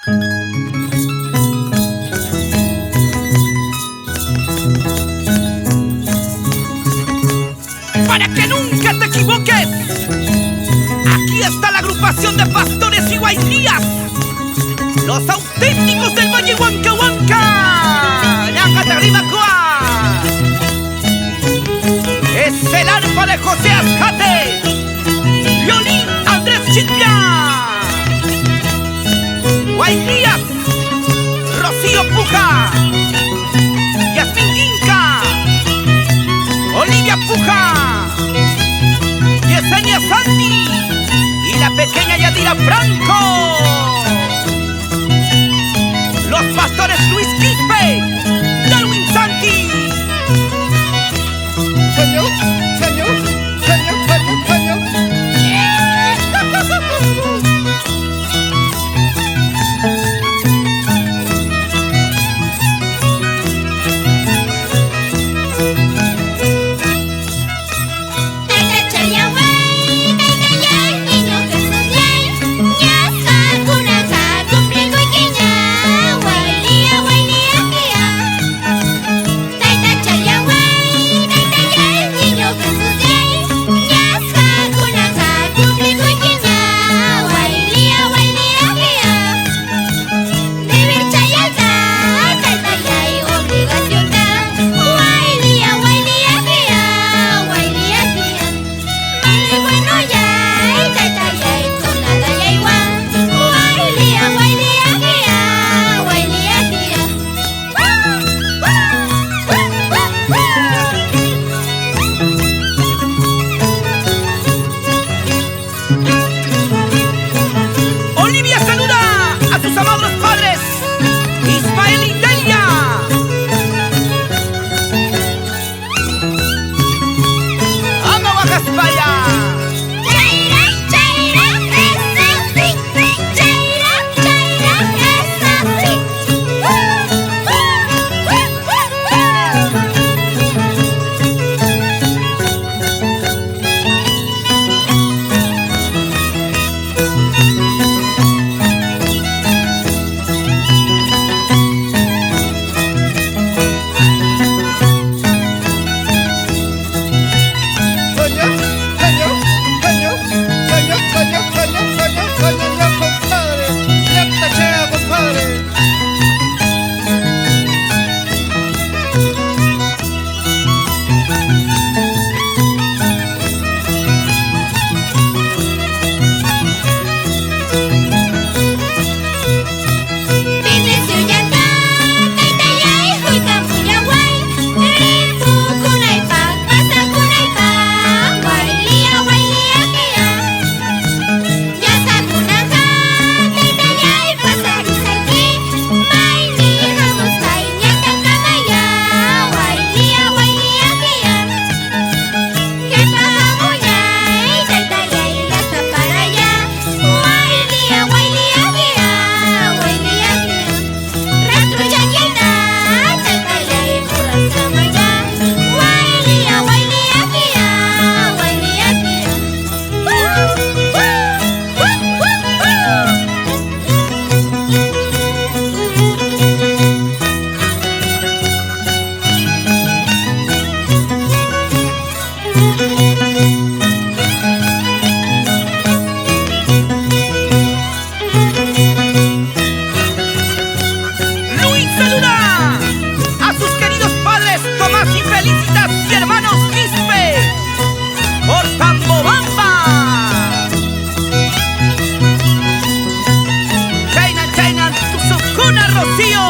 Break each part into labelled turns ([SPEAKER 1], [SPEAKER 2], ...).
[SPEAKER 1] Para que nunca te equivoques, aquí está la agrupación de pastores y guailías, los auténticos del Valle Huancahuanca. ¡Nájate arriba, Coa! Es el arpa de José Azcate, violín Andrés Chitpia, guailías Rocío Puja, Yasmín Inca, Olivia Puja, Yesenia Santi y la pequeña Yadira Franco. Los pastores Luis Quispe, Darwin Santi.
[SPEAKER 2] Señor, señor, señor, señor, señor.
[SPEAKER 1] Olivia saluda a sus amados padres, Ismael y Delia. ¡Ama Guajaspaya! Luis saluda a sus queridos padres Tomás y Felicitas y hermanos Quispe por Tambobamba. Chainan, Tuzucuna, Rocío.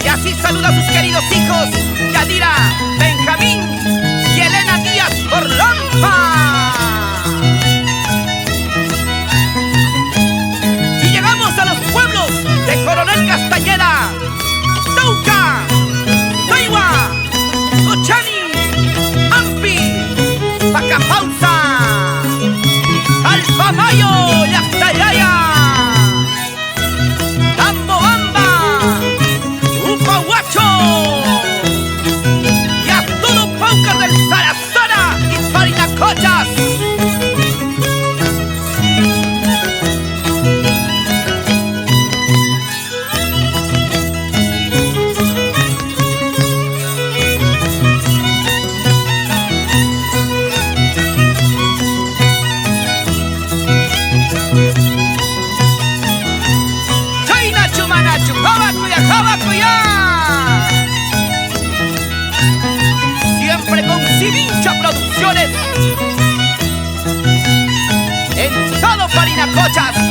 [SPEAKER 1] Y así saluda a sus queridos hijos Yadira, Benjamín y Elena Díaz por Lampa. Y llegamos a los pueblos de Coronel Castañeda, Tauca, Taiwa, Cochani, Ampi, Pacapausa, Alfamayo y Actayaya, Tambobamba, Upahuacho y a todo Pauca del Sarasara y Parinacochas. Chujabacuya. Siempre con Sivincha Producciones. En todo Parinacochas.